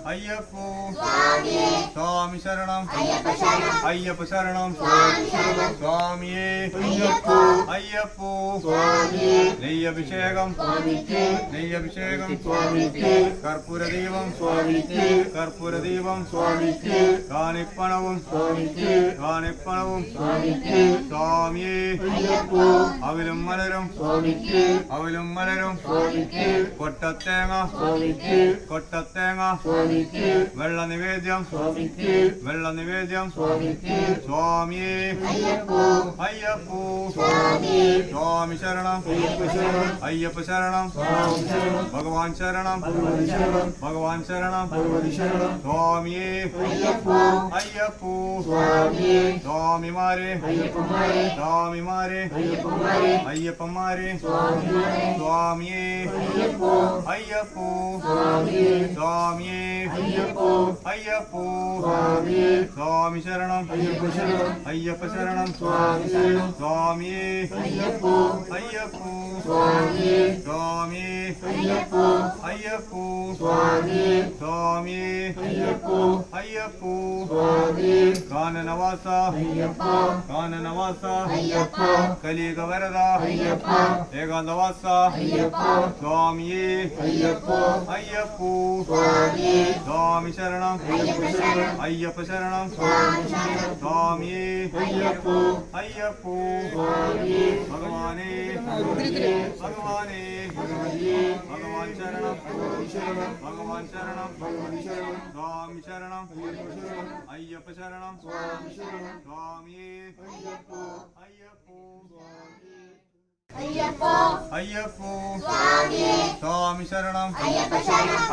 അയ്യപ്പോ സ്വാമി ശരണം അയ്യപ്പ ശരണം സ്വാമിയേ അയ്യപ്പോ നെയ്യഭിഷേകം നെയ്യഭിഷേകം കർപ്പൂരദീപം കർപ്പൂരദീപം കാണിപ്പണവും കാണിപ്പണവും സ്വാമിയേ അവിലും മലരും അവിലും മലരും കൊട്ടത്തേങ്ങ കൊട്ടത്തേങ്ങ വെള്ള നിവേദ്യം വെള്ള നിവേദ്യം സ്വാമിയേ അയ്യപ്പോ സ്വാമി ശരണം അയ്യപ്പ ശരണം ഭഗവാൻ ശരണം ഭഗവാൻ ശരണം സ്വാമിയേ അയ്യപ്പോ സ്വാമിമാരെ സ്വാമിമാരെ അയ്യപ്പന്മാരെ സ്വാമിയേ അയ്യപ്പോ സ്വാമിയേ അയ്യപ്പോ സ്വാമി ശരണം അയ്യപ്പ ശരണം സ്വാമിയേ അയ്യപ്പോ സ്വാമിയേ അയ്യപ്പോ സ്വാമിയേ അയ്യപ്പോ കാനനവാസ കാനനവാസ കലിയുഗ വരദ ഏകാന്തവാസ സ്വാമിയേ അയ്യപ്പോ സ്വാമി ശരണം അയ്യപ്പ ശരണം സ്വാമിയേ അയ്യപ്പോ ഭഗവാനേ ഭഗവാനേ ഭഗവാൻ ശരണം ഭഗവാൻ ശരണം സ്വാമി ശരണം അയ്യപ്പ ശരണം സ്വാമിയേ അയ്യപ്പോ അയ്യപ്പോ സ്വാമി ശരണം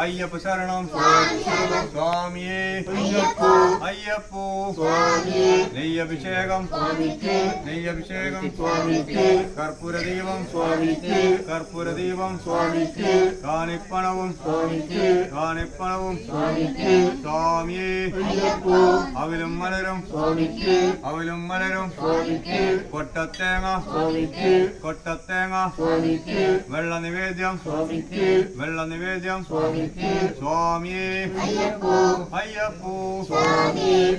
അയ്യപ്പ ശരണം സ്വാമിയേ അയ്യപ്പോ നെയ്യഭിഷേകം നെയ്യഭിഷേകം കർപ്പൂരദീപം കർപ്പൂരദീപം കാണിപ്പണവും കാണിപ്പണവും സ്വാമിയേ അവിലും മലരും അവിലും മലരും കൊട്ടത്തേങ്ങ കൊട്ടത്തേങ്ങ വെള്ള നിവേദ്യം വെള്ള നിവേദ്യം സ്വാമിയേ അയ്യപ്പോ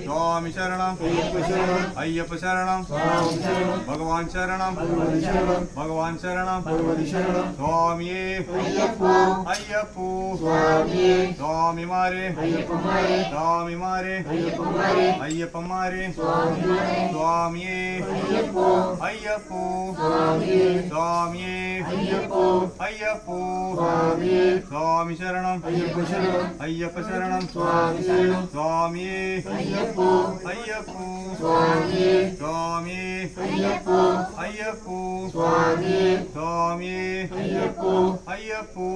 സ്വാമി ശരണം അയ്യപ്പ ശരണം ഭഗവാൻ ശരണം ഭഗവാൻ ശരണം സ്വാമിയേ അയ്യപ്പോ സ്വാമിമാരെ സ്വാമിമാരെ അയ്യപ്പന്മാരെ സ്വാമിയേ അയ്യപ്പോ സ്വാമിയേ അയ്യപ്പോ സ്വാമി ശരണം അയ്യപ്പ ശരണം സ്വാമിയേ അയ്യപ്പോ സ്വാമിയേ അയ്യപ്പോ സ്വാമിയേ അയ്യപ്പോ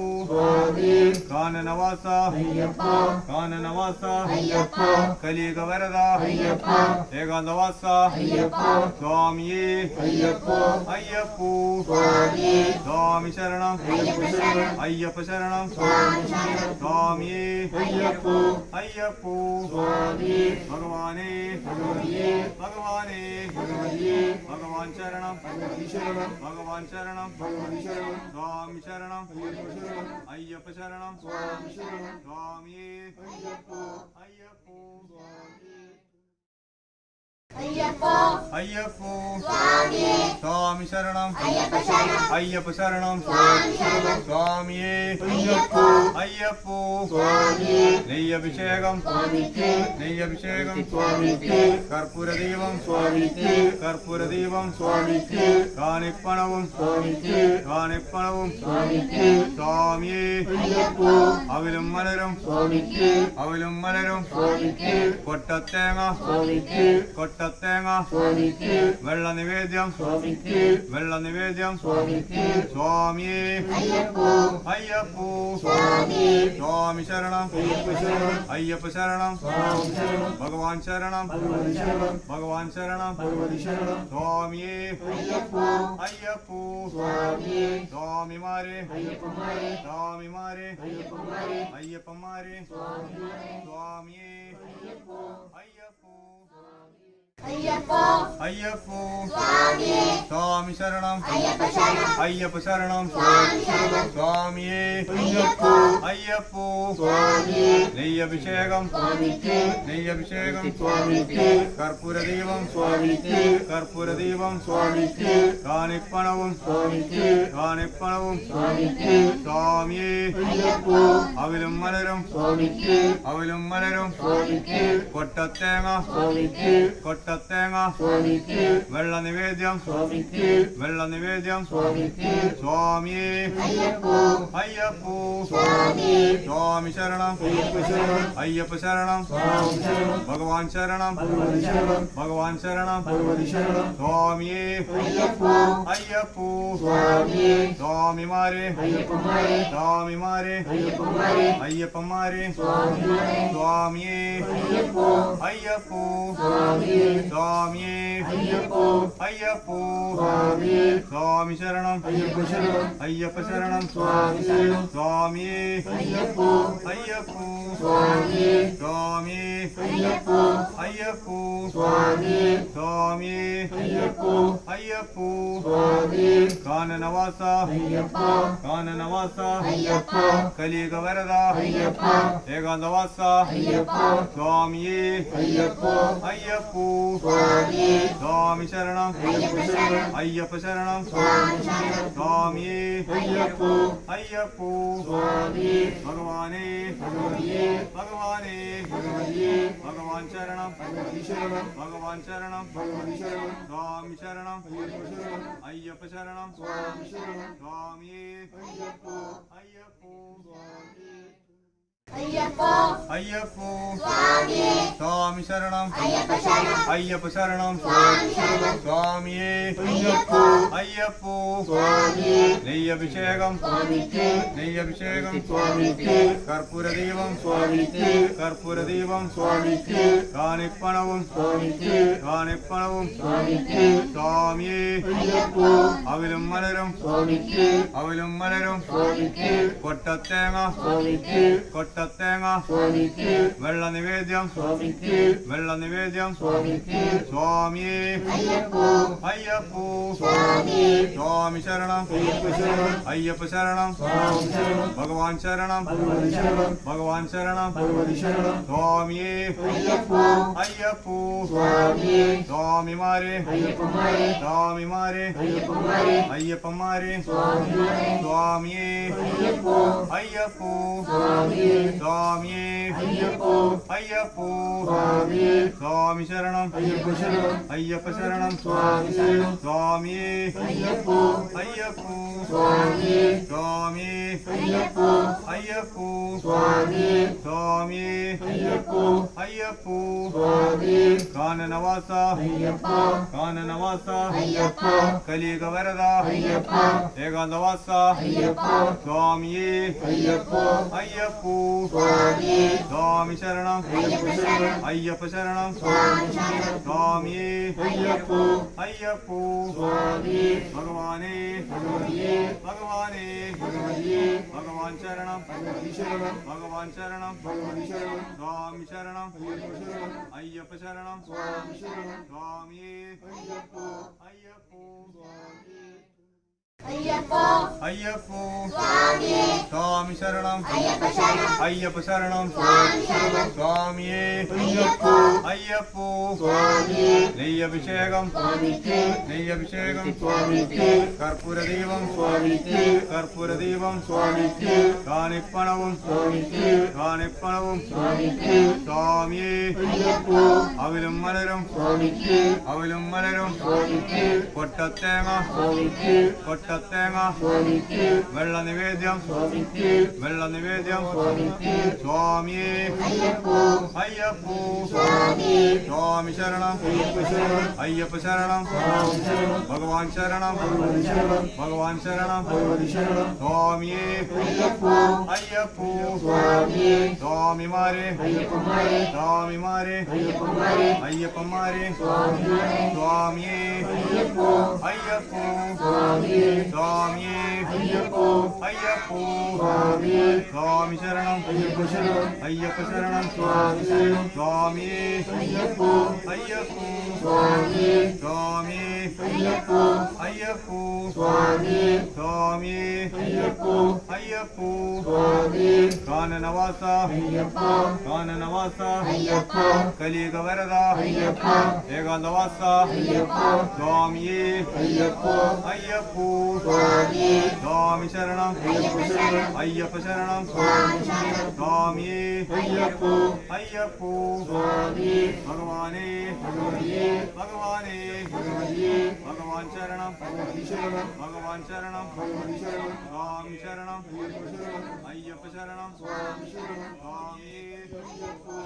കാനനവാസ കാനനവാസ കലിയുഗ വരദ ഏകാന്തവാസ സ്വാമിയേ അയ്യപ്പോ സ്വാമി ശരണം അയ്യപ്പ ശരണം സ്വാമിയേ അയ്യപ്പോ ഭഗവാനേ ഭഗവാനേ ഭഗവാൻ ശരണം ഭഗവാൻ ശരണം സ്വാമി ശരണം അയ്യപ്പ ശരണം സ്വാമിയേ അയ്യപ്പോ അയ്യപ്പോ സ്വാമി ശരണം അയ്യപ്പ ശരണം സ്വാമിയേ അയ്യപ്പോ നെയ്യഭിഷേകം നെയ്യഭിഷേകം കർപ്പൂരദീപം കർപ്പൂരദീപം കാണിപ്പണവും കാണിപ്പണവും സ്വാമിയേ അവിലും മലരും അവിലും മലരും കൊട്ടത്തേങ്ങ കൊട്ടത്തേങ്ങ വെള്ള നിവേദ്യം വെള്ള നിവേദ്യം സ്വാമിയേ അയ്യപ്പോ സ്വാമി ശരണം അയ്യപ്പ ശരണം ഭഗവാൻ ശരണം ഭഗവാൻ ശരണം സ്വാമിയേ അയ്യപ്പോ സ്വാമിമാരെ സ്വാമിമാരെ അയ്യപ്പന്മാരെ സ്വാമിയേ അയ്യപ്പോ അയ്യപ്പോ സ്വാമി ശരണം അയ്യപ്പ ശരണം സ്വാമിയേ അയ്യപ്പോ നെയ്യഭിഷേകം കർപ്പൂരദീപം കർപ്പൂരദീപം കാണിപ്പണവും സ്വാമിയേ അവിലും മലരും കൊട്ടത്തേങ്ങ വെള്ള നിവേദ്യം സ്വാമിയേ അയ്യപ്പോ സ്വാമി ശരണം അയ്യപ്പ ശരണം ഭഗവാൻ ശരണം സ്വാമിയേ അയ്യപ്പോ സ്വാമിമാരെ അയ്യപ്പന്മാരെ സ്വാമിയേ അയ്യപ്പോ സ്വാമിയേ അയ്യപ്പോ സ്വാമി ശരണം അയ്യപ്പ ശരണം സ്വാമിയേ അയ്യപ്പോ സ്വാമിയേ അയ്യപ്പോ സ്വാമിയേ അയ്യപ്പോ കാനനവാസ കലിയുഗ വരദ ഏകാന്തവാസ സ്വാമിയേ അയ്യപ്പോ സ്വാമി ശരണം അയ്യപ്പ ശരണം സ്വാമിയേ അയ്യപ്പോ ഭഗവാനേ ഭഗവാൻ ശരണം സ്വാമി ശരണം അയ്യപ്പ ശരണം സ്വാമിയേ അയ്യപ്പോ സ്വാമി ശരണം അയ്യപ്പ ശരണം സ്വാമിയേ അയ്യപ്പോ നെയ്യഭിഷേകം കർപ്പൂരദീപം കാണിപ്പണവും സ്വാമിയേ അവിലും മലരും കൊട്ടത്തേങ്ങ വെള്ള നിവേദ്യം സ്വാമിയേ അയ്യപ്പോ സ്വാമി ശരണം അയ്യപ്പ ശരണം ഭഗവാൻ ശരണം സ്വാമിയേ അയ്യപ്പോ സ്വാമിമാരെ അയ്യപ്പന്മാരെ സ്വാമിയേ അയ്യപ്പോ സ്വാമിയേ അയ്യപ്പോ സ്വാമി ശരണം അയ്യപ്പ ശരണം സ്വാമിയേ അയ്യപ്പോ സ്വാമിയേ അയ്യപ്പോ സ്വാമിയേ അയ്യപ്പോ കാനനവാസ കലിയുഗ വരദ ഏകാന്തവാസ സ്വാമിയേ അയ്യപ്പോ സ്വാമി ശരണം അയ്യപ്പ ശരണം സ്വാമിയേ അയ്യപ്പോ ഭഗവാനേ ഭഗവാൻ ശരണം സ്വാമി ശരണം അയ്യപ്പ ശരണം സ്വാമിയേ അയ്യപ്പോ സ്വാമി ശരണം അയ്യപ്പ ശരണം സ്വാമിയേ അയ്യപ്പോ നെയ്യഭിഷേകം കർപ്പൂരദീപം കാണിപ്പണവും സ്വാമിയേ അവിലും മലരും കൊട്ടത്തേങ്ങ വെള്ള നിവേദ്യം സ്വാമിയേ അയ്യപ്പോ സ്വാമി ശരണം അയ്യപ്പ ശരണം ഭഗവാൻ ശരണം സ്വാമിയേ അയ്യപ്പോ സ്വാമിമാരെ അയ്യപ്പന്മാരെ സ്വാമിയേ അയ്യപ്പോ சுவாமியே ஐயப்போ ஐயப்போ சுவாமியே சுவாமி சரணம் ஐயப்ப சரணம் ஐயப்ப சரணம் சுவாமி சரணம் சுவாமியே ஐயப்போ ஐயப்போ சுவாமியே சுவாமியே ஐயப்போ ஐயப்போ சுவாமியே சுவாமியே ஐயப்போ ஐயப்போ சுவாமியே கானனவாச ஐயப்பா கானனவாச ஐயப்பா கலியுக வரத ஐயப்பா ஏகாந்தவாச ஐயப்பா சுவாமியே ஐயப்போ ஐயப்போ சுவாமியே சுவாமி சரணம் ஐயப்ப சரணம் ஐயப்ப சரணம் சுவாமி சரணம் சுவாமியே ஐயப்போ ஐயப்போ சுவாமியே பகவானே பகவதியே பகவானே பகவதியே பகவான் சரணம் பகவதி சரணம் பகவான் சரணம் பகவதி சரணம் சுவாமி சரணம் ஐயப்ப சரணம் ஐயப்ப சரணம் சுவாமி சரணம் சுவாமியே ஐயப்போ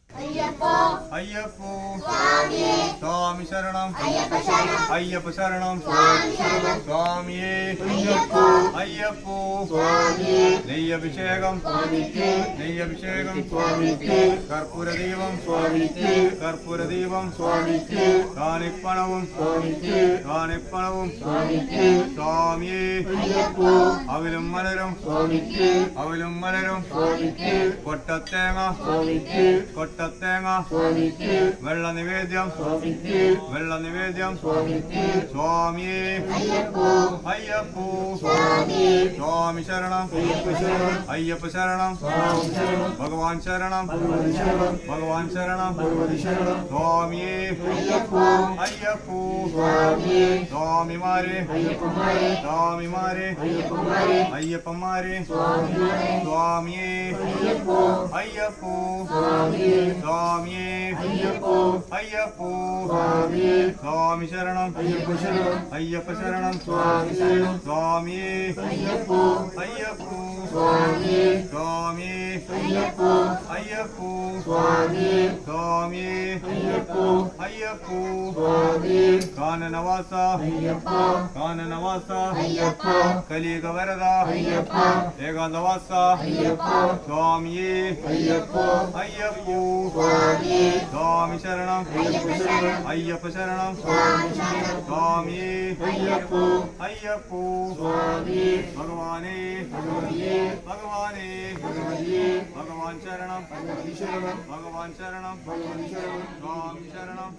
ஐயப்போ ஐயப்போ சுவாமியே சுவாமி சரணம் ஐயப்ப சரணம் ஐயப்ப சரணம் சுவாமி சரணம் சுவாமியே ஐயப்போ ஐயப்போ சுவாமியே நெய்யபிஷேகம் சுவாமிக்கு நெய்யபிஷேகம் சுவாமிக்கு கற்பூர தீபம் சுவாமிக்கு கற்பூர தீபம் சுவாமிக்கு காணிப்பணவும் சுவாமிக்கு காணிப்பணவும் சுவாமிக்கு சுவாமியே ஐயப்போ அவிலும் மலரும் சுவாமிக்கு அவிலும் மலரும் சுவாமிக்கு കൊട്ടത്തേങ്ങ சுவாமிக்கு കൊട്ടത്തേങ്ങ சுவாமிக்கு വെള്ള നിവേദ്യം சுவாமிக்கு വെള്ള നിവേദ്യം சுவாமிக்கு സ്വാമിയേ ஐயப்போ അയ്യപ്പോ சுவாமியே സ്വാമി ശരണം ஐயப்ப சரணம் അയ്യപ്പ ശരണം சுவாமி சரணம் ഭഗവാൻ ശരണം பகவதி சரணம் ഭഗവാൻ ശരണം பகவதி சரணம் സ്വാമിയേ ஐயப்போ അയ്യപ്പോ சுவாமியே സ്വാമിമാരെ ஐயப்பமாரே സ്വാമിമാരെ ஐயப்பமாரே അയ്യപ്പന്മാരെ சுவாமியே സ്വാമിയേ ஐயப்போ അയ്യപ്പോ சுவாமியே സ്വാമിയേ ஐயப்போ അയ്യപ്പോ சுவாமியே സ്വാമി ശരണം ஐயப்ப சரணம் അയ്യപ്പ ശരണം சுவாமி சரணம் സ്വാമിയേ ஐயப்போ അയ്യപ്പോ சுவாமியே സ്വാമിയേ ஐயப்போ അയ്യപ്പോ சுவாமியே സ്വാമിയേ ஐயப்போ അയ്യപ്പോ சுவாமியே കാനനവാസ ஐயப்பா കാനനവാസ ஐயப்பா കലിയുഗ വരദ ஐயப்பா ഏകാന്തവാസ ஐயப்பா സ്വാമിയേ ஐயப்போ അയ്യപ്പോ சுவாமியே സ്വാമി ശരണം ஐயப்ப சரணம் അയ്യപ്പ ശരണം சுவாமி சரணம் സ്വാമിയേ ஐயப்போ അയ്യപ്പോ சுவாமியே ഭഗവാനേ பகவதியே ഭഗവാനേ பகவதியே ഭഗവാൻ ശരണം பகவதி சரணம் ഭഗവാൻ ശരണം பகவதி சரணம் സ്വാമി ശരണം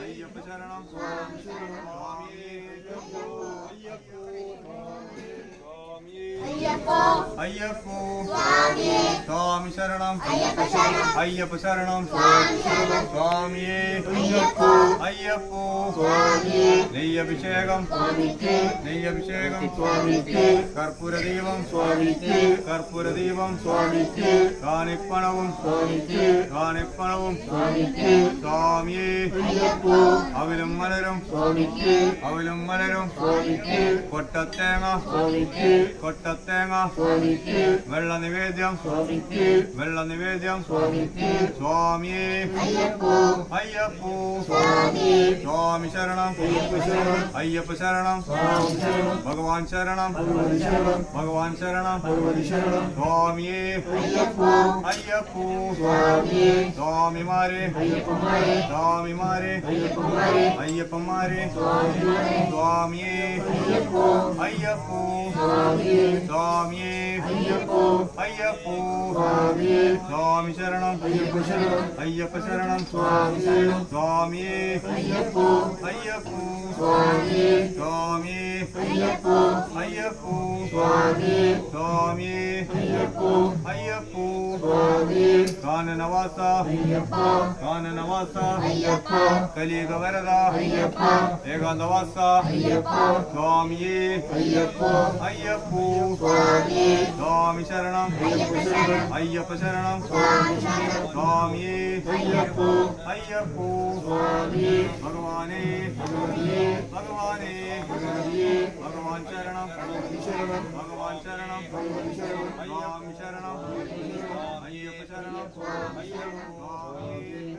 അയ്യപ്പ ശരണം சுவாமி சரணம் സ്വാമിയേ അയ്യപ്പോ സ്വാമിയേ ஐயப்போ അയ്യപ്പോ சுவாமியே സ്വാമി ശരണം ஐயப்ப சரணம் അയ്യപ്പ ശരണം சுவாமி சரணம் സ്വാമിയേ ஐயப்போ അയ്യപ്പോ சுவாமியே നെയ്യഭിഷേകം சுவாமிக்கு നെയ്യഭിഷേകം சுவாமிக்கு കർപ്പൂര ദീപം சுவாமிக்கு കർപ്പൂര ദീപം சுவாமிக்கு കാണിപ്പണവും சுவாமிக்கு കാണിപ്പണവും சுவாமிக்கு സ്വാമിയേ ஐயப்போ അവിലും മലരും சுவாமிக்கு അവിലും മലരും சுவாமிக்கு കൊട്ടത്തേങ്ങ சுவாமிக்கு കൊട്ടത്തേങ്ങ சுவாமிக்கு വെള്ള നിവേദ്യം சுவாமிக்கு വെള്ള നിവേദ്യം சுவாமிக்கு സ്വാമിയേ ஐயப்போ അയ്യപ്പോ சுவாமியே സ്വാമി ശരണം ஐயப்ப சரணம் അയ്യപ്പ ശരണം சுவாமி சரணம் ഭഗവാൻ ശരണം பகவதி சரணம் ഭഗവാൻ ശരണം பகவதி சரணம் സ്വാമിയേ ஐயப்போ അയ്യപ്പോ சுவாமியே സ്വാമിമാരെ ஐயப்பமாரே സ്വാമിമാരെ ஐயப்பமாரே അയ്യപ്പന്മാരെ சுவாமியே സ്വാമിയേ ஐயப்போ അയ്യപ്പോ சுவாமியே സ്വാമിയേ ஐயப்போ അയ്യപ്പോ சுவாமியே സ്വാമി ശരണം ஐயப்ப சரணம் അയ്യപ്പ ശരണം சுவாமி சரணம் സ്വാമിയേ ஐயப்போ അയ്യപ്പോ சுவாமியே സ്വാമിയേ ஐயப்போ അയ്യപ്പോ சுவாமியே സ്വാമിയേ ஐயப்போ അയ്യപ്പോ சுவாமியே കാനനവാസ ஐயப்பா കാനനവാസ ஐயப்பா കലിയുഗ വരദ ஐயப்பா ഏകാന്തവാസ ஐயப்பா സ്വാമിയേ ஐயப்போ അയ്യപ്പോ சுவாமியே സ്വാമി ശരണം ஐயப்ப சரணம் അയ്യപ്പ ശരണം சுவாமி சரணம் സ്വാമിയേ ஐயப்போ അയ്യപ്പോ சுவாமியே ഭഗവാനേ பகவதியே ഭഗവാനേ பகவதியே ഭഗവാൻ ശരണം பகவதி சரணம் ഭഗവാൻ ശരണം பகவதி சரணம் സ്വാമി ശരണം അയ്യപ്പ ശരണം സ്വാമിയേ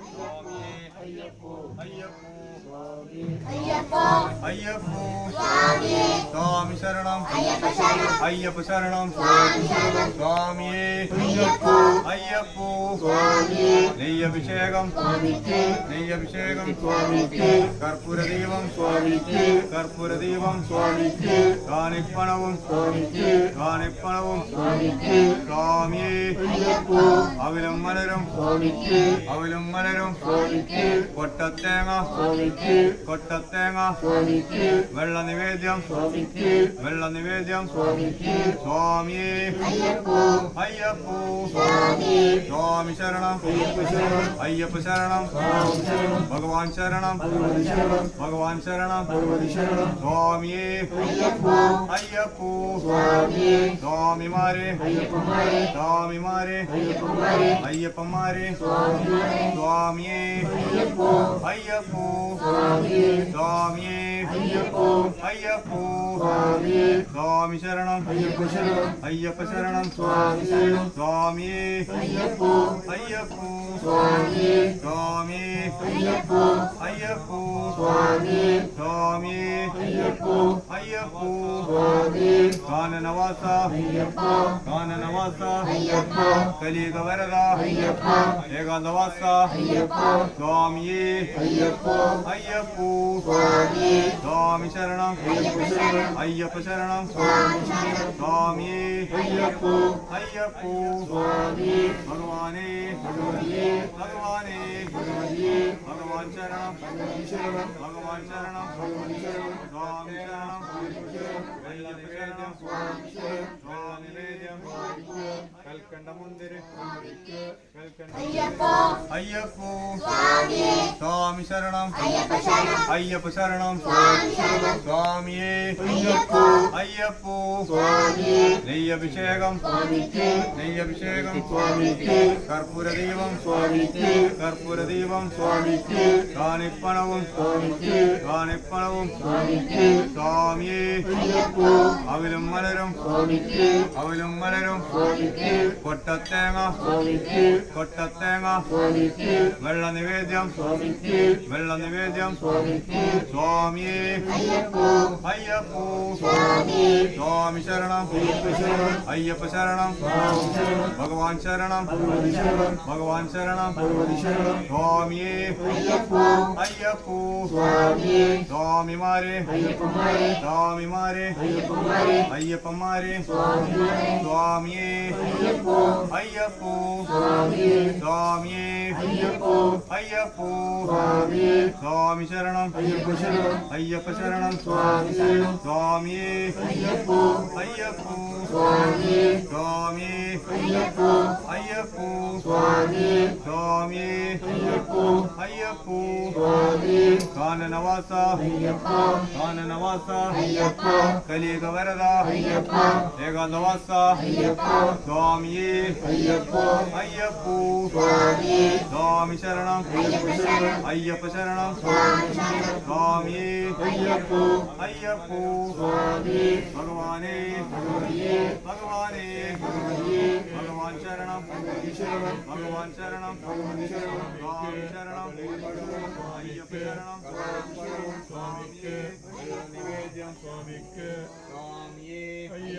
സ്വാമിയേ ஐயப்போ അയ്യപ്പോ சுவாமியே ஐயப்போ അയ്യപ്പോ சுவாமியே സ്വാമി ശരണം ஐயப்ப சரணம் അയ്യപ്പ ശരണം சுவாமி சரணம் സ്വാമിയേ ஐயப்போ അയ്യപ്പോ സ്വാമിയേ നെയ്യഭിഷേകം സ്വാമിക്ക് നെയ്യഭിഷേകം സ്വാമിക്ക് കർപ്പൂരദീപം സ്വാമിക്ക് കർപ്പൂരദീപം സ്വാമിക്ക് കാണിപ്പണവും സ്വാമിക്ക് കാണിപ്പണവും സ്വാമിക്ക് സ്വാമിയേ അയ്യപ്പോ അവിലും മലരും സ്വാമിക്ക് അവിലും മലരും സ്വാമിക്ക് കൊട്ടത്തേങ്ങ സ്വാമിക്ക് കൊട്ടത്തേങ്ങ സ്വാമിക്ക് വെള്ള നിവേദ്യം സ്വാമിക്ക് വെള്ള നിവേദ്യം സ്വാമിക്ക് സ്വാമിയേ അയ്യപ്പോ അയ്യപ്പോ സ്വാമിയേ സ്വാമി ശരണം അയ്യപ്പ ശരണം അയ്യപ്പ ശരണം സ്വാമി ശരണം ഭഗവാൻ ശരണം ഭഗവതി ശരണം ഭഗവാൻ ശരണം ഭഗവതി ശരണം സ്വാമിയേ അയ്യപ്പോ അയ്യപ്പോ സ്വാമിയേ സ്വാമിമാരെ അയ്യപ്പന്മാരെ സ്വാമിമാരെ അയ്യപ്പന്മാരെ അയ്യപ്പന്മാരെ സ്വാമിമാരെ സ്വാമിയേ അയ്യപ്പോ അയ്യപ്പോ സ്വാമിയേ സ്വാമിയേ അയ്യപ്പോ അയ്യപ്പോ സ്വാമിയേ സ്വാമി ശരണം അയ്യപ്പ ശരണം അയ്യപ്പ ശരണം സ്വാമി ശരണം സ്വാമിയേ അയ്യപ്പോ അയ്യപ്പോ സ്വാമിയേ സ്വാമിയേ അയ്യപ്പോ അയ്യപ്പോ സ്വാമിയേ സ്വാമിയേ അയ്യപ്പോ അയ്യപ്പോ സ്വാമിയേ കാനനവാസ അയ്യപ്പോ കാനനവാസ അയ്യപ്പോ കലിയുഗ വരദ അയ്യപ്പോ ഏകാന്തവാസ അയ്യപ്പോ സ്വാമിയേ അയ്യപ്പോ അയ്യപ്പോ സ്വാമിയേ സ്വാമി ശരണം അയ്യപ്പ ശരണം അയ്യപ്പ ശരണം സ്വാമി ശരണം സ്വാമിയേ അയ്യപ്പോ അയ്യപ്പോ സ്വാമിയേ ഭഗവാനേ ഭഗവതിയേ ഭഗവാനേ ഭഗവതിയേ ഭഗവാൻ ശരണം ഭഗവതി ശരണം ഭഗവാൻ ശരണം ഭഗവതി ശരണം സ്വാമി ശരണം വെള്ള നിവേദ്യം സ്വാമി ശരണം സ്വാമി നിവേദ്യം കൽക്കണ്ട മുന്തിരി കൽക്കണ്ട അയ്യപ്പോ അയ്യപ്പോ സ്വാമിയേ സ്വാമി ശരണം അയ്യപ്പ ശരണം അയ്യപ്പ ശരണം സ്വാമി ശരണം സ്വാമിയേ അയ്യപ്പോ അയ്യപ്പോ സ്വാമിയേ നെയ്യഭിഷേകം സ്വാമിക്ക് നെയ്യഭിഷേകം സ്വാമിക്ക് കർപ്പൂരദീപം സ്വാമിക്ക് കർപ്പൂരദീപം സ്വാമിക്ക് കാണിപ്പണവും സ്വാമിക്ക് കാണിപ്പണവും സ്വാമിക്ക് സ്വാമിയേ അയ്യപ്പോ അവിലും മലരും സ്വാമിക്ക് അവിലും മലരും സ്വാമിക്ക് കൊട്ടത്തേങ്ങ സ്വാമിക്ക് കൊട്ടത്തേങ്ങ സ്വാമിക്ക് വെള്ള നിവേദ്യം സ്വാമിക്ക് വെള്ള നിവേദ്യം സ്വാമിക്ക് സ്വാമിയേ അയ്യപ്പോ അയ്യപ്പോ സ്വാമിയേ സ്വാമി ശരണം അയ്യപ്പ ശരണം അയ്യപ്പ ശരണം സ്വാമി ശരണം ഭഗവാൻ ശരണം ഭഗവതി ശരണം ഭഗവാൻ ശരണം ഭഗവതി ശരണം സ്വാമിയേ അയ്യപ്പോ അയ്യപ്പോ സ്വാമിയേ സ്വാമിമാരെ അയ്യപ്പന്മാരെ സ്വാമിമാരെ അയ്യപ്പന്മാരെ അയ്യപ്പന്മാരെ സ്വാമിമാരെ സ്വാമിയേ അയ്യപ്പോ അയ്യപ്പോ സ്വാമിയേ സ്വാമിയേ അയ്യപ്പോ അയ്യപ്പോ സ്വാമിയേ സ്വാമി ശരണം അയ്യപ്പ ശരണം അയ്യപ്പ ശരണം സ്വാമി ശരണം സ്വാമിയേ അയ്യപ്പോ അയ്യപ്പോ സ്വാമിയേ സ്വാമിയേ അയ്യപ്പോ അയ്യപ്പോ സ്വാമിയേ സ്വാമിയേ അയ്യപ്പോ അയ്യപ്പോ സ്വാമിയേ കാനനവാസ അയ്യപ്പോ കാനനവാസ അയ്യപ്പോ കലിയുഗ വരദ അയ്യപ്പോ ഏകാന്തവാസ അയ്യപ്പോ സ്വാമിയേ അയ്യപ്പോ അയ്യപ്പോ സ്വാമിയേ സ്വാമി ശരണം അയ്യപ്പ ശരണം അയ്യപ്പ ശരണം സ്വാമി ശരണം സ്വാമിയേ അയ്യപ്പോ അയ്യപ്പോ സ്വാമിയേ ഭഗവാനേ ഭഗവതിയേ ഭഗവാനേ ഭഗവതിയേ ഭഗവാൻ ശരണം ഭഗവതി ശരണം ഭഗവാൻ ശരണം ഭഗവതി ശരണം സ്വാമി ശരണം അയ്യപ്പ ശരണം സ്വാമിയേ നിവേദ്യം സ്വാമിക്ക് സ്വാമിയേ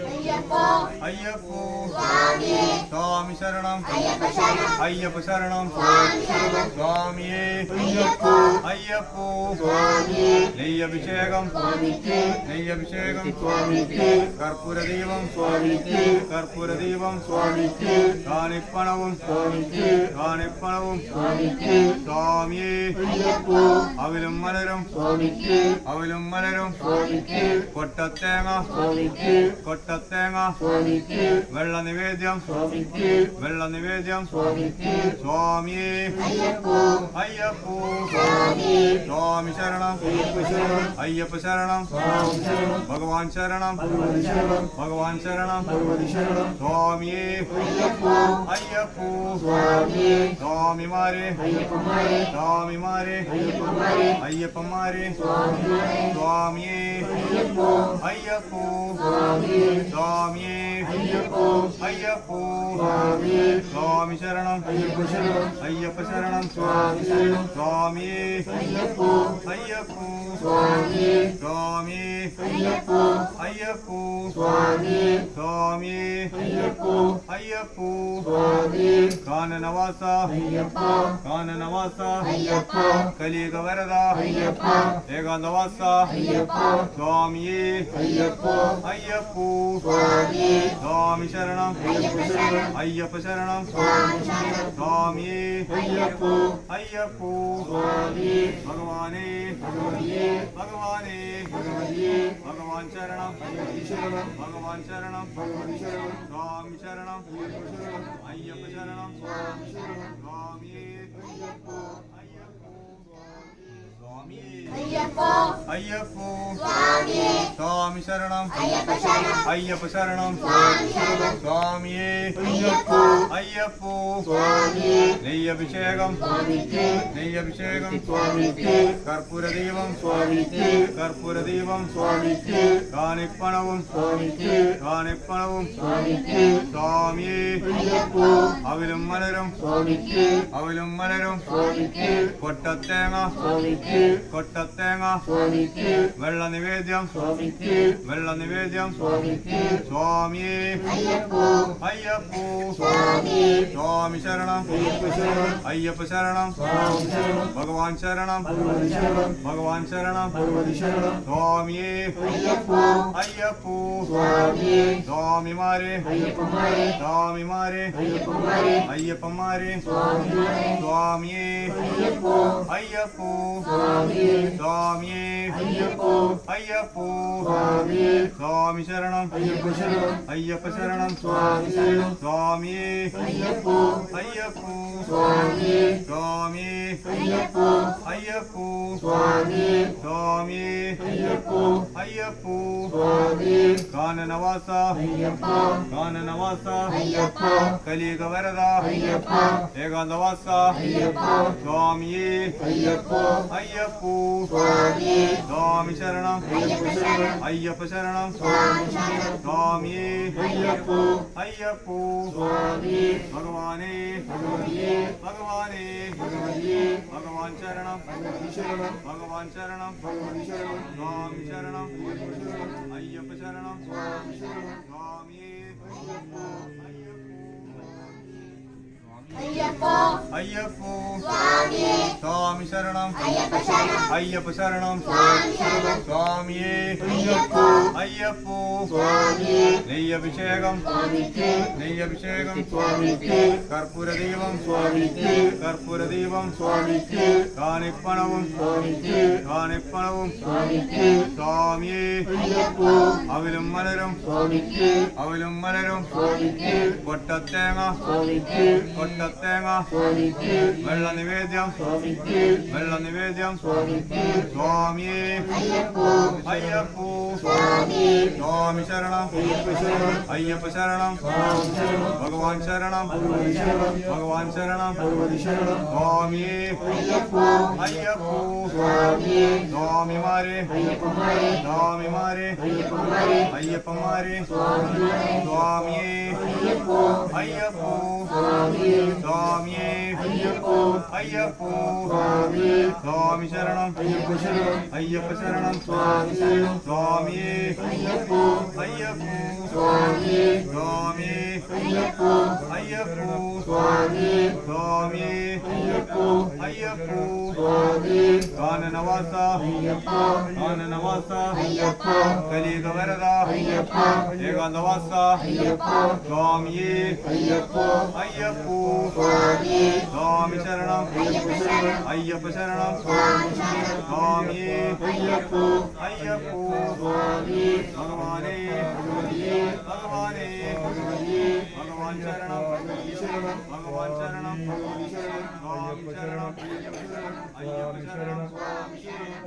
അയ്യപ്പോ അയ്യപ്പോ സ്വാമിയേ സ്വാമി ശരണം അയ്യപ്പ ശരണം അയ്യപ്പ ശരണം സ്വാമി ശരണം സ്വാമിയേ അയ്യപ്പോ അയ്യപ്പോ സ്വാമിയേ നെയ്യഭിഷേകം സ്വാമിക്ക് നെയ്യഭിഷേകം സ്വാമിക്ക് കർപ്പൂരദീപം സ്വാമിക്ക് കർപ്പൂരദീപം സ്വാമിക്ക് കാണിപ്പണവും സ്വാമിക്ക് കാണിപ്പണവും സ്വാമിക്ക് സ്വാമിയേ അയ്യപ്പോ അവിലും മലരും സ്വാമിക്ക് അവിലും മലരും സ്വാമിക്ക് കൊട്ടത്തേങ്ങ സ്വാമിക്ക് കൊട്ടത്തേങ്ങ സ്വാമിക്ക് വെള്ള നിവേദ്യം സ്വാമിക്ക് വെള്ള നിവേദ്യം സ്വാമിക്ക് സ്വാമിയേ അയ്യപ്പോ അയ്യപ്പോ സ്വാമിയേ സ്വാമി ശരണം അയ്യപ്പ ശരണം അയ്യപ്പ ശരണം സ്വാമി ശരണം ഭഗവാൻ ശരണം ഭഗവതി ശരണം ഭഗവാൻ ശരണം ഭഗവതി ശരണം സ്വാമിയേ അയ്യപ്പോ അയ്യപ്പോ സ്വാമിയേ സ്വാമിമാരെ അയ്യപ്പന്മാരെ സ്വാമിമാരെ അയ്യപ്പന്മാരെ അയ്യപ്പന്മാരെ സ്വാമിമാരെ സ്വാമിയേ അയ്യപ്പോ അയ്യപ്പോ സ്വാമിയേ സ്വാമിയേ അയ്യപ്പോ അയ്യപ്പോ സ്വാമിയേ സ്വാമി ശരണം അയ്യപ്പ ശരണം അയ്യപ്പ ശരണം സ്വാമി ശരണം സ്വാമിയേ അയ്യപ്പോ അയ്യപ്പോ സ്വാമിയേ സ്വാമിയേ അയ്യപ്പോ അയ്യപ്പോ സ്വാമിയേ സ്വാമിയേ അയ്യപ്പോ അയ്യപ്പോ സ്വാമിയേ സ്വാമി കാനനവാസ അയ്യപ്പ കാനനവാസ അയ്യപ്പ കലിയുഗവരദ അയ്യപ്പ ഏകാന്തവാസ അയ്യപ്പ സ്വാമിയേ അയ്യപ്പ അയ്യപ്പോ സ്വാമി സ്വാമി ശരണം അയ്യപ്പ ശരണം അയ്യപ്പ ശരണം സ്വാമി ശരണം സ്വാമിയേ അയ്യപ്പ അയ്യപ്പോ സ്വാമി ഭഗവാനേ ഭഗവതിയെ ഭഗവാനേ ഭഗവതിയെ ഭഗവാൻ ശരണം ഭഗവതി ശരണം ഭഗവാൻ ശരണം ഭഗവതി ശരണം സ്വാമി ശരണം അയ്യപ്പ ശരണം അയ്യപ്പ ശരണം സ്വാമി ശരണം സ്വാമിയേ അയ്യപ്പ അയ്യപ്പോ സ്വാമിയേ അയ്യപ്പോ അയ്യപ്പോ സ്വാമി സ്വാമി ശരണം അയ്യപ്പ ശരണം അയ്യപ്പ ശരണം സ്വാമി ശരണം സ്വാമിയേ അയ്യപ്പ അയ്യപ്പോ സ്വാമി നെയ്യഭിഷേകം സ്വാമിക്ക് നെയ്യഭിഷേകം സ്വാമിക്ക് കർപ്പൂരദീപം സ്വാമിക്ക് കർപ്പൂരദീപം സ്വാമിക്ക് കാണിപ്പണവും സ്വാമിക്ക് കാണിപ്പണവും സ്വാമിക്ക് സ്വാമിയേ അയ്യപ്പ അവിലും മലരും സ്വാമിക്ക് അവിലും മലരും സ്വാമിക്ക് കൊട്ടത്തേങ്ങ സ്വാമിക്ക് കൊട്ടത്തേങ്ങ സ്വാമിക്ക് വെള്ള നിവേദ്യം സ്വാമിക്ക് വെള്ള നിവേദ്യം സ്വാമിക്ക് സ്വാമിയേ അയ്യപ്പ അയ്യപ്പോ സ്വാമി സ്വാമി ശരണം അയ്യപ്പ ശരണം അയ്യപ്പ ശരണം സ്വാമി ശരണം ഭഗവാൻ ശരണം ഭഗവതി ശരണം ഭഗവാൻ ശരണം ഭഗവതി ശരണം സ്വാമിയേ അയ്യപ്പ അയ്യപ്പോ സ്വാമി സ്വാമിമാരെ അയ്യപ്പന്മാരെ സ്വാമിമാരെ അയ്യപ്പന്മാരെ അയ്യപ്പന്മാരെ സ്വാമിമാരെ സ്വാമിയേ അയ്യപ്പ അയ്യപ്പോ സ്വാമി സ്വാമിയേ അയ്യപ്പ അയ്യപ്പോ സ്വാമി സ്വാമി ശരണം അയ്യപ്പ ശരണം അയ്യപ്പ ശരണം സ്വാമി ശരണം സ്വാമിയേ അയ്യപ്പ അയ്യപ്പോ സ്വാമി സ്വാമിയേ അയ്യപ്പ അയ്യപ്പോ സ്വാമി സ്വാമിയേ അയ്യപ്പ അയ്യപ്പോ സ്വാമി കാനനവാസ അയ്യപ്പ കാനനവാസ അയ്യപ്പ കലിയുഗവരദ അയ്യപ്പ ഏകാന്തവാസ അയ്യപ്പ സ്വാമിയേ അയ്യപ്പ അയ്യപ്പോ സ്വാമി സ്വാമി ശരണം അയ്യപ്പ ശരണം അയ്യപ്പ ശരണം സ്വാമി ശരണം സ്വാമിയേ അയ്യപ്പ അയ്യപ്പോ സ്വാമി ഭഗവാനേ ഭഗവതിയെ ഭഗവാനേ ഭഗവതിയെ ഭഗവാൻ ശരണം ഭഗവതി ശരണം ഭഗവാൻ ശരണം ഭഗവതി ശരണം സ്വാമി ശരണം അയ്യപ്പ ശരണം അയ്യപ്പ ശരണം സ്വാമി ശരണം സ്വാമിയേ അയ്യപ്പോ അയ്യപ്പോ സ്വാമി സ്വാമി ശരണം അയ്യപ്പ ശരണം അയ്യപ്പ ശരണം സ്വാമി ശരണം സ്വാമിയേ അയ്യപ്പ അയ്യപ്പോ സ്വാമി നെയ്യഭിഷേകം സ്വാമിക്ക് നെയ്യഭിഷേകം സ്വാമിക്ക് കർപ്പൂരദീപം സ്വാമിക്ക് കർപ്പൂരദീപം സ്വാമിക്ക് കാണിപ്പണവും സ്വാമിക്ക് കാണിപ്പണവും സ്വാമിക്ക് സ്വാമിയേ അയ്യപ്പ അവിലും മലരും സ്വാമിക്ക് അവിലും മലരും സ്വാമിക്ക് കൊട്ടത്തേങ്ങ സ്വാമിക്ക് കൊട്ടത്തേങ്ങ സ്വാമിക്ക് വെള്ള നിവേദ്യം സ്വാമിക്ക് വെള്ള നിവേദ്യം സ്വാമിക്ക് സ്വാമിയേ അയ്യപ്പ അയ്യപ്പോ സ്വാമി സ്വാമി ശരണം അയ്യപ്പ ശരണം അയ്യപ്പ ശരണം സ്വാമി ശരണം ഭഗവാൻ ശരണം ഭഗവതി ശരണം ഭഗവാൻ ശരണം ഭഗവതി ശരണം സ്വാമിയേ അയ്യപ്പ അയ്യപ്പോ സ്വാമി സ്വാമിമാരെ അയ്യപ്പന്മാരെ സ്വാമിമാരെ അയ്യപ്പന്മാരെ അയ്യപ്പന്മാരെ സ്വാമിമാരെ സ്വാമിയേ അയ്യപ്പ അയ്യപ്പോ സ്വാമി സ്വാമിയേ അയ്യപ്പ അയ്യപ്പോ സ്വാമി സ്വാമി ശരണം അയ്യപ്പ ശരണം അയ്യപ്പ ശരണം സ്വാമി ശരണം സ്വാമിയേ അയ്യപ്പ അയ്യപ്പോ സ്വാമി സ്വാമിയേ അയ്യപ്പ അയ്യപ്പോ സ്വാമി സ്വാമിയേ അയ്യപ്പ അയ്യപ്പോ സ്വാമി കാനനവാസ അയ്യപ്പ കാനനവാസ അയ്യപ്പ കലിയുഗവരദ അയ്യപ്പ ഏകാന്തവാസ അയ്യപ്പ സ്വാമിയേ അയ്യപ്പ അയ്യപ്പോ സ്വാമി സ്വാമി ശരണം അയ്യപ്പ ശരണം അയ്യപ്പ ശരണം സ്വാമി ശരണം സ്വാമിയേ അയ്യപ്പ അയ്യപ്പോ സ്വാമി ഭഗവാനേ ഭഗവതിയെ ഭഗവാനേ ഭഗവതിയെ ഭഗവാൻ ശരണം ഭഗവതി ശരണം ഭഗവാൻ ശരണം ഭഗവതി ശരണം സ്വാമി ശരണം അയ്യപ്പ ശരണം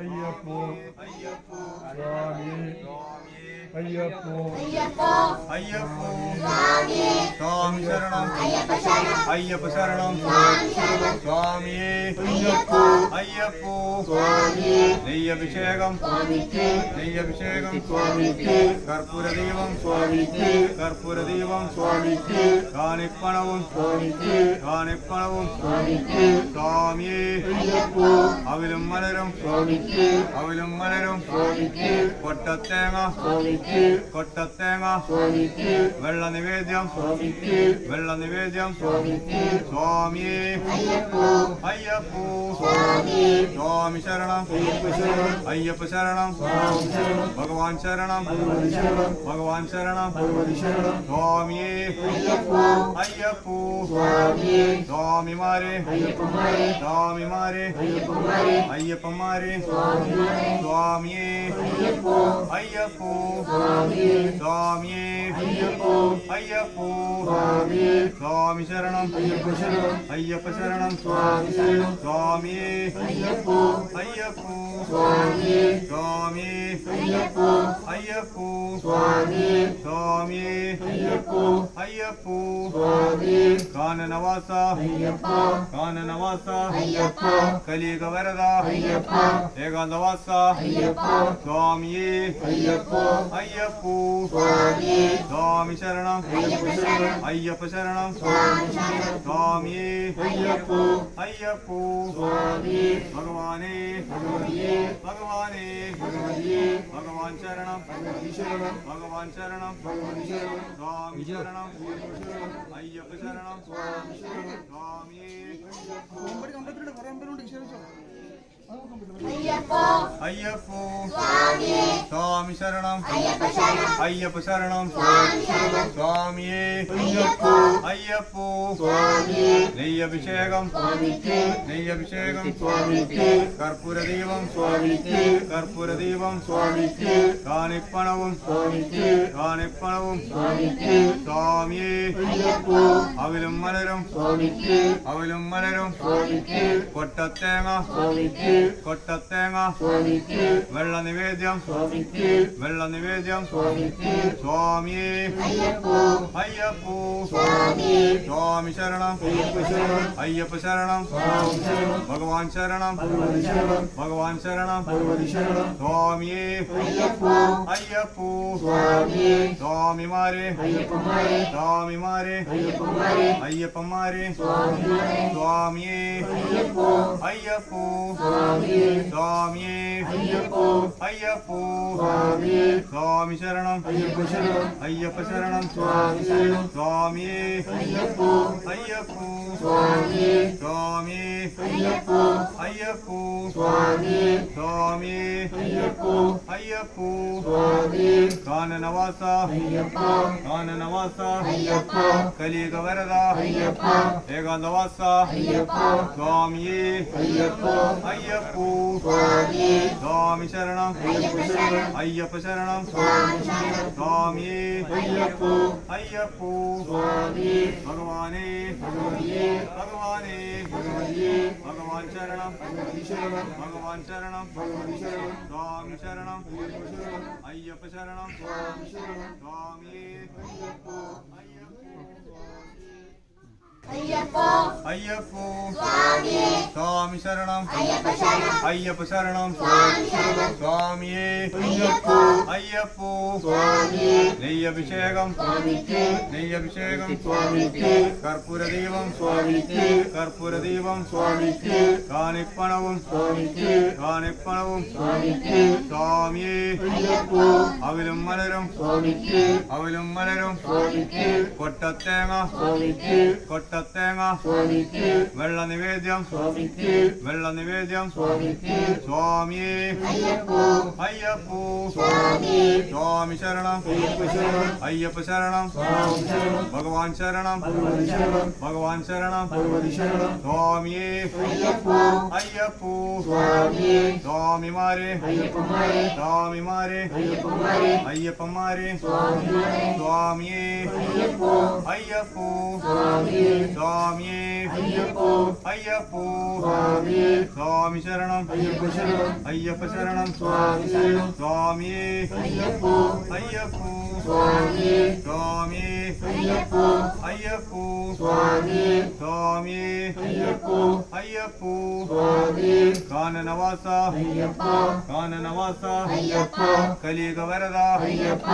അയ്യപ്പോ അയ്യപ്പോ സ്വാമി സ്വാമിയേ അയ്യപ്പോ അയ്യപ്പോ അയ്യപ്പോ സ്വാമി സ്വാമി ശരണം അയ്യപ്പ ശരണം അയ്യപ്പ ശരണം സ്വാമി ശരണം സ്വാമിയേ അയ്യപ്പ അയ്യപ്പോ സ്വാമി നെയ്യഭിഷേകം സ്വാമിക്ക് നെയ്യഭിഷേകം സ്വാമിക്ക് കർപ്പൂരദീപം സ്വാമിക്ക് കർപ്പൂരദീപം സ്വാമിക്ക് കാണിപ്പണവും സ്വാമിക്ക് കാണിപ്പണവും സ്വാമിക്ക് സ്വാമിയേ അയ്യപ്പോ അവിലും മലരും സ്വാമിക്ക് അവിലും മലരും സ്വാമിക്ക് കൊട്ടത്തേങ്ങ സ്വാമിക്ക് കൊട്ടത്തേങ്ങ സ്വാമിക്ക് വെള്ള നിവേദ്യം സ്വാമിക്ക് വെള്ള നിവേദ്യം സ്വാമിക്ക് സ്വാമിയേ അയ്യപ്പോ അയ്യപ്പോ സ്വാമി സ്വാമി ശരണം അയ്യപ്പ ശരണം അയ്യപ്പ ശരണം സ്വാമി ശരണം ഭഗവാൻ ശരണം ഭഗവതി ശരണം ഭഗവാൻ ശരണം ഭഗവതി ശരണം സ്വാമിയേ അയ്യപ്പോ അയ്യപ്പോ സ്വാമി സ്വാമിമാരെ അയ്യപ്പന്മാരെ സ്വാമിമാരെ അയ്യപ്പന്മാരെ അയ്യപ്പന്മാരെ സ്വാമിമാരെ സ്വാമിയേ അയ്യപ്പോ അയ്യപ്പോ സ്വാമി സ്വാമിയേ അയ്യപ്പോ അയ്യപ്പോ സ്വാമി സ്വാമി ശരണം അയ്യപ്പ ശരണം അയ്യപ്പ ശരണം സ്വാമി ശരണം സ്വാമിയേ അയ്യപ്പോ അയ്യപ്പോ സ്വാമി സ്വാമിയേ അയ്യപ്പോ അയ്യപ്പോ സ്വാമി സ്വാമിയേ അയ്യപ്പോ അയ്യപ്പോ സ്വാമി കാനനവാസ അയ്യപ്പോ കാനനവാസ അയ്യപ്പോ കലിയുഗ വരദ അയ്യപ്പോ ഏകാന്തവാസ അയ്യപ്പോ സ്വാമിയേ അയ്യപ്പോ അയ്യപ്പോ സ്വാമി സ്വാമി ശരണം അയ്യപ്പ ശരണം അയ്യപ്പ ശരണം സ്വാമി ശരണം സ്വാമിയേ അയ്യപ്പോ അയ്യപ്പോ സ്വാമി ഭഗവാനേ ഭഗവതിയെ ഭഗവാനേ ഭഗവതിയെ ഭഗവാൻ ശരണം ഭഗവതി ശരണം ഭഗവാൻ ശരണം ഭഗവതി ശരണം സ്വാമി ശരണം അയ്യപ്പ ശരണം അയ്യപ്പ ശരണം സ്വാമി ശരണം സ്വാമിയേ അയ്യപ്പോ അയ്യപ്പോ സ്വാമി സ്വാമി ശരണം അയ്യപ്പ ശരണം അയ്യപ്പ ശരണം സ്വാമി ശരണം സ്വാമിയേ അയ്യപ്പോ അയ്യപ്പോ സ്വാമി നെയ്യഭിഷേകം സ്വാമിക്ക് നെയ്യഭിഷേകം സ്വാമിക്ക് കർപ്പൂരദീപം സ്വാമിക്ക് കർപ്പൂരദീപം സ്വാമിക്ക് കാണിപ്പണവും സ്വാമിക്ക് കാണിപ്പണവും സ്വാമിക്ക് സ്വാമിയേ അയ്യപ്പോ അവിലും മലരും സ്വാമിക്ക് അവിലും മലരും സ്വാമിക്ക് കൊട്ടത്തേങ്ങ സ്വാമിക്ക് കൊട്ടത്തേങ്ങ സ്വാമിക്ക് വെള്ള നിവേദ്യം സ്വാമിക്ക് വെള്ള നിവേദ്യം സ്വാമിക്ക് സ്വാമിയേ അയ്യപ്പോ അയ്യപ്പോ സ്വാമി സ്വാമി ശരണം അയ്യപ്പ ശരണം അയ്യപ്പ ശരണം സ്വാമി ശരണം ഭഗവാൻ ശരണം ഭഗവതി ശരണം ഭഗവാൻ ശരണം ഭഗവതി ശരണം സ്വാമിയേ അയ്യപ്പോ അയ്യപ്പോ സ്വാമി സ്വാമിമാരെ അയ്യപ്പന്മാരെ സ്വാമിമാരെ അയ്യപ്പന്മാരെ അയ്യപ്പന്മാരെ സ്വാമിമാരെ സ്വാമിയേ അയ്യപ്പോ അയ്യപ്പോ സ്വാമി സ്വാമിയേ അയ്യപ്പോ അയ്യപ്പോ സ്വാമി സ്വാമി ശരണം അയ്യപ്പ ശരണം അയ്യപ്പ ശരണം സ്വാമി ശരണം സ്വാമിയേ അയ്യപ്പോ അയ്യപ്പോ സ്വാമി സ്വാമി അയ്യപ്പോ അയ്യപ്പോ സ്വാമി സ്വാമിയേ അയ്യപ്പോ അയ്യപ്പോ സ്വാമി കാനനവാസ അയ്യപ്പോ കാനനവാസ അയ്യപ്പോ കലിയുഗ വരദ അയ്യപ്പോ ഏകാന്തവാസ അയ്യപ്പോ സ്വാമിയേ അയ്യപ്പോ അയ്യപ്പോ സ്വാമി സ്വാമി ശരണം അയ്യപ്പ ശരണം അയ്യപ്പ ശരണം സ്വാമി ശരണം സ്വാമിയേ അയ്യപ്പോ അയ്യപ്പോ സ്വാമി ഭഗവാനേ ഭഗവതിയെ ഭഗവാനേ ഭഗവതിയെ ഭഗവാൻ ശരണം ഭഗവതി ശരണം ഭഗവാൻ ശരണം ഭഗവതി ശരണം സ്വാമി ശരണം അയ്യപ്പ ശരണം അയ്യപ്പ ശരണം സ്വാമി ശരണം സ്വാമിയേ അയ്യപ്പോ അയ്യപ്പോ അയ്യപ്പോ സ്വാമി സ്വാമി ശരണം അയ്യപ്പ ശരണം അയ്യപ്പ ശരണം സ്വാമി ശരണം സ്വാമിയേ അയ്യപ്പോ അയ്യപ്പോ സ്വാമി നെയ്യഭിഷേകം സ്വാമിക്ക് നെയ്യഭിഷേകം സ്വാമിക്ക് കർപ്പൂരദീപം സ്വാമിക്ക് കർപ്പൂരദീപം സ്വാമിക്ക് കാണിപ്പണവും സ്വാമിക്ക് കാണിപ്പണവും സ്വാമിക്ക് സ്വാമിയേ അയ്യപ്പോ അവിലും മലരും സ്വാമിക്ക് അവിലും മലരും സ്വാമിക്ക് കൊട്ടത്തേങ്ങ സ്വാമിക്ക് കൊട്ടത്തേങ്ങ സ്വാമിക്ക് വെള്ള നിവേദ്യം സ്വാമിക്ക് വെള്ള നിവേദ്യം സ്വാമിക്ക് സ്വാമിയേ അയ്യപ്പോ അയ്യപ്പോ സ്വാമി സ്വാമി ശരണം അയ്യപ്പ ശരണം അയ്യപ്പ ശരണം സ്വാമി ശരണം ഭഗവാൻ ശരണം ഭഗവതി ശരണം ഭഗവാൻ ശരണം ഭഗവതി ശരണം സ്വാമിയേ അയ്യപ്പോ അയ്യപ്പോ സ്വാമി സ്വാമിമാരെ അയ്യപ്പന്മാരെ സ്വാമിമാരെ അയ്യപ്പന്മാരെ അയ്യപ്പന്മാരെ സ്വാമിമാരെ സ്വാമിയേ അയ്യപ്പോ അയ്യപ്പോ സ്വാമി സ്വാമിയേ അയ്യപ്പോ അയ്യപ്പോ സ്വാമിയേ സ്വാമി ശരണം അയ്യപ്പ ശരണം അയ്യപ്പ ശരണം സ്വാമി ശരണം സ്വാമിയേ അയ്യപ്പോ അയ്യപ്പോ സ്വാമിയേ സ്വാമിയേ അയ്യപ്പോ അയ്യപ്പോ സ്വാമിയേ സ്വാമിയേ അയ്യപ്പോ അയ്യപ്പോ സ്വാമിയേ കാനനവാസ അയ്യപ്പ കാനനവാസ അയ്യപ്പ കലിയുഗ വരദ അയ്യപ്പ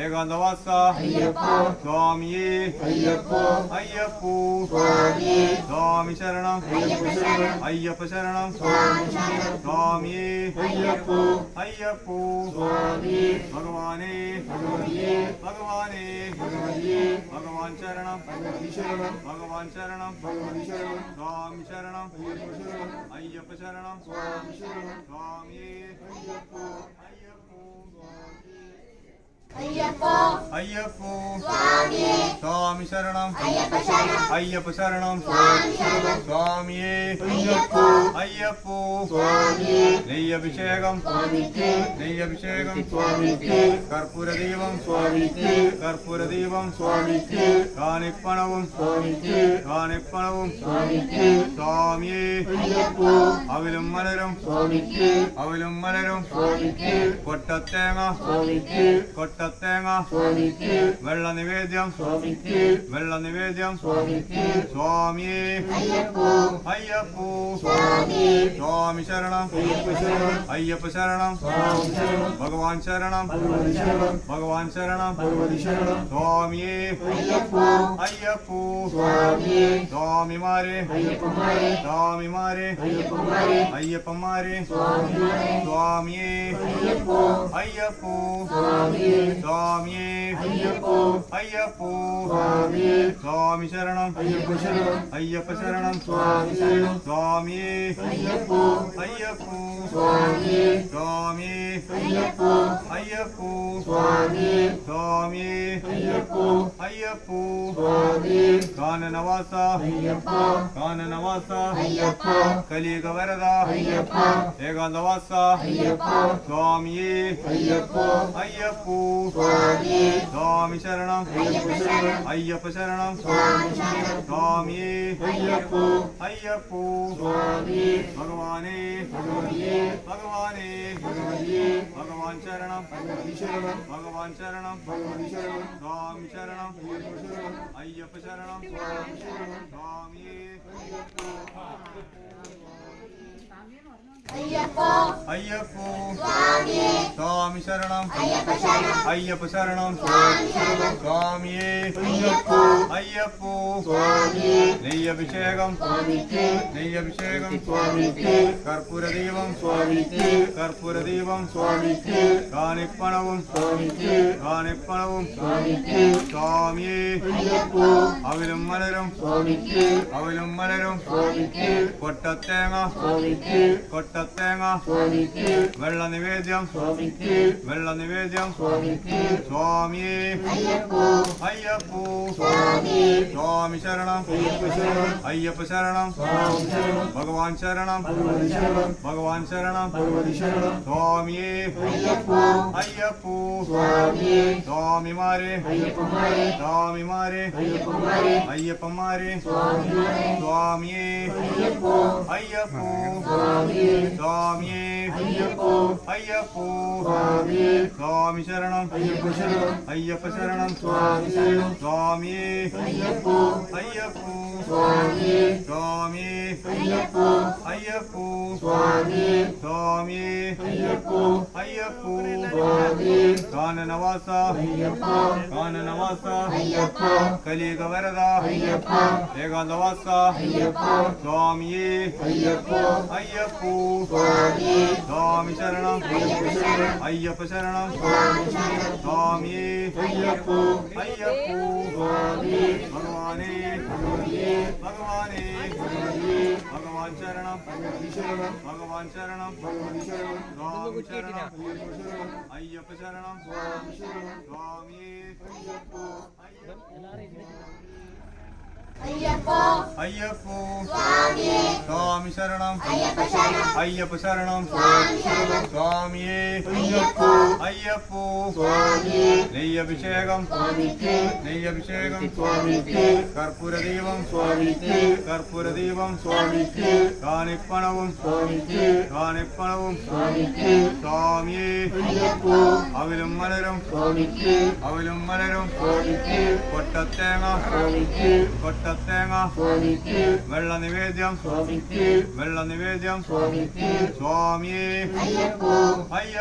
ഏകാന്തവാസ അയ്യപ്പ സ്വാമിയേ അയ്യപ്പോ അയ്യപ്പോ സ്വാമിയേ സ്വാമി ശരണം അയ്യപ്പ ശരണം അയ്യപ്പ ശരണം സ്വാമി ശരണം സ്വാമിയേ അയ്യപ്പോ അയ്യപ്പോ സ്വാമിയേ ഭഗവാനേ ഭഗവതിയേ ഭഗവാനേ ഭഗവതിയേ ഭഗവാൻ ശരണം ഭഗവതി ശരണം ഭഗവാൻ ശരണം ഭഗവതി ശരണം സ്വാമി ശരണം അയ്യപ്പ ശരണം അയ്യപ്പ ശരണം സ്വാമി ശരണം സ്വാമിയേ അയ്യപ്പോ അയ്യപ്പോ അയ്യപ്പോ അയ്യപ്പോ സ്വാമിയേ സ്വാമി ശരണം അയ്യപ്പ ശരണം അയ്യപ്പ ശരണം സ്വാമി ശരണം സ്വാമിയേ അയ്യപ്പോ അയ്യപ്പോ സ്വാമിയേ നെയ്യഭിഷേകം സ്വാമിക്ക് നെയ്യഭിഷേകം സ്വാമിക്ക് കർപ്പൂരദീപം സ്വാമിക്ക് കർപ്പൂരദീപം സ്വാമിക്ക് കാണിപ്പണവും സ്വാമിക്ക് കാണിപ്പണവും സ്വാമിക്ക് സ്വാമിയേ അയ്യപ്പോ അവിലും മലരും സ്വാമിക്ക് അവിലും മലരും സ്വാമിക്ക് കൊട്ടത്തേങ്ങ സ്വാമിക്ക് കൊട്ടത്തേങ്ങ സ്വാമിക്ക് വെള്ള നിവേദ്യം സ്വാമിക്ക് വെള്ള നിവേദ്യം സ്വാമിക്ക് സ്വാമിയേ അയ്യപ്പോ അയ്യപ്പോ സ്വാമിയേ സ്വാമി ശരണം അയ്യപ്പ ശരണം അയ്യപ്പ ശരണം സ്വാമി ശരണം ഭഗവാൻ ശരണം ഭഗവതി ശരണം ഭഗവാൻ ശരണം ഭഗവതി ശരണം സ്വാമിയേ അയ്യപ്പോ അയ്യപ്പോ സ്വാമിയേ സ്വാമിമാരെ അയ്യപ്പന്മാരെ സ്വാമിമാരെ അയ്യപ്പന്മാരെ അയ്യപ്പന്മാരെ സ്വാമിമാരെ സ്വാമിയേ അയ്യപ്പോ അയ്യപ്പോ സ്വാമിയേ സ്വാമിയേ അയ്യപ്പോ അയ്യപ്പോ സ്വാമിയേ സ്വാമി ശരണം അയ്യപ്പ ശരണം അയ്യപ്പ ശരണം സ്വാമി ശരണം സ്വാമിയേ അയ്യപ്പോ അയ്യപ്പോ സ്വാമിയേ സ്വാമിയേ അയ്യപ്പോ അയ്യപ്പോ സ്വാമിയേ സ്വാമിയേ അയ്യപ്പോ അയ്യപ്പോ സ്വാമിയേ കാനനവാസ അയ്യപ്പ കാനനവാസ അയ്യപ്പ കലിയുഗ വരദ അയ്യപ്പ ഏകാന്തവാസ അയ്യപ്പ സ്വാമിയേ അയ്യപ്പോ അയ്യപ്പോ സ്വാമിയേ സ്വാമി ശരണം അയ്യപ്പ ശരണം അയ്യപ്പ ശരണം സ്വാമി ശരണം സ്വാമിയേ അയ്യപ്പോ അയ്യപ്പോ സ്വാമിയേ ഭഗവാനേ ഭഗവതിയേ ഭഗവാനേ ഭഗവതിയേ ഭഗവാൻ ശരണം ഭഗവതി ശരണം ഭഗവാൻ ശരണം ഭഗവതി ശരണം സ്വാമി ശരണം അയ്യപ്പ ശരണം അയ്യപ്പ ശരണം സ്വാമി ശരണം സ്വാമിയേ അയ്യപ്പോ അയ്യപ്പോ സ്വാമിയേ സ്വാമി ശരണം അയ്യപ്പ ശരണം അയ്യപ്പ ശരണം സ്വാമി ശരണം സ്വാമിയേ അയ്യപ്പോ അയ്യപ്പോ സ്വാമിയേ നെയ്യഭിഷേകം സ്വാമിക്ക് നെയ്യഭിഷേകം സ്വാമിക്ക് കർപ്പൂരദീപം സ്വാമിക്ക് കർപ്പൂരദീപം സ്വാമിക്ക് കാണിപ്പണവും സ്വാമിക്ക് കാണിപ്പണവും സ്വാമിക്ക് സ്വാമിയേ അയ്യപ്പോ അവിലും മലരും സ്വാമിക്ക് അവിലും മലരും സ്വാമിക്ക് കൊട്ടത്തേങ്ങ സ്വാമിക്ക് കൊട്ടത്തേങ്ങ സ്വാമിക്ക് വെള്ള നിവേദ്യം സ്വാമിക്ക് വെള്ള നിവേദ്യം സ്വാമിക്ക് സ്വാമിയേ അയ്യപ്പോ അയ്യപ്പോ സ്വാമിയേ സ്വാമി ശരണം അയ്യപ്പ ശരണം അയ്യപ്പ ശരണം സ്വാമി ശരണം ഭഗവാൻ ശരണം ഭഗവതി ശരണം ഭഗവാൻ ശരണം ഭഗവതി ശരണം സ്വാമിയേ അയ്യപ്പോ അയ്യപ്പോ സ്വാമിയേ സ്വാമിമാരെ അയ്യപ്പന്മാരെ സ്വാമിമാരെ അയ്യപ്പന്മാരെ അയ്യപ്പന്മാരെ സ്വാമിമാരെ സ്വാമിയേ അയ്യപ്പോ അയ്യപ്പോ സ്വാമിയേ സ്വാമിയേ അയ്യപ്പോ അയ്യപ്പോ സ്വാമിയേ സ്വാമി ശരണം അയ്യപ്പ ശരണം അയ്യപ്പ ശരണം സ്വാമി ശരണം സ്വാമിയേ അയ്യപ്പോ അയ്യപ്പോ സ്വാമിയേ സ്വാമിയേ അയ്യപ്പോ അയ്യപ്പോ സ്വാമിയേ സ്വാമിയേ അയ്യപ്പോ അയ്യപ്പോ സ്വാമിയേ കാനനവാസ അയ്യപ്പ കാനനവാസ അയ്യപ്പ കലിയുഗ വരദ അയ്യപ്പ ഏകാന്തവാസ അയ്യപ്പ സ്വാമിയേ അയ്യപ്പോ അയ്യപ്പോ സ്വാമിയേ സ്വാമി ശരണം അയ്യപ്പ ശരണം അയ്യപ്പ ശരണം സ്വാമി ശരണം സ്വാമിയേ അയ്യപ്പോ അയ്യപ്പോ സ്വാമിയേ ഭഗവാനേ ഭഗവതിയേ ഭഗവാനേ ഭഗവതിയേ ഭഗവാൻ ശരണം ഭഗവതി ശരണം ഭഗവാൻ ശരണം ഭഗവതി ശരണം സ്വാമി ശരണം അയ്യപ്പ ശരണം അയ്യപ്പ ശരണം സ്വാമി ശരണം സ്വാമിയേ അയ്യപ്പോ അയ്യപ്പോ അയ്യപ്പോ സ്വാമിയേ സ്വാമി ശരണം അയ്യപ്പ ശരണം അയ്യപ്പ ശരണം സ്വാമി ശരണം സ്വാമിയേ അയ്യപ്പോ അയ്യപ്പോ സ്വാമിയേ നെയ്യഭിഷേകം സ്വാമിക്ക് നെയ്യഭിഷേകം സ്വാമിക്ക് കർപ്പൂരദീപം സ്വാമിക്ക് കർപ്പൂരദീപം സ്വാമിക്ക് കാണിപ്പണവും സ്വാമിക്ക് കാണിപ്പണവും സ്വാമിക്ക് സ്വാമിയേ അയ്യപ്പോ അവിലും മലരും സ്വാമിക്ക് അവിലും മലരും സ്വാമിക്ക് കൊട്ടത്തേങ്ങ സ്വാമിക്ക് കൊട്ടത്തേങ്ങ സ്വാമിക്ക് വെള്ള നിവേദ്യം സ്വാമിക്ക് വെള്ള നിവേദ്യം സ്വാമിക്ക് സ്വാമിയേ അയ്യപ്പോ അയ്യ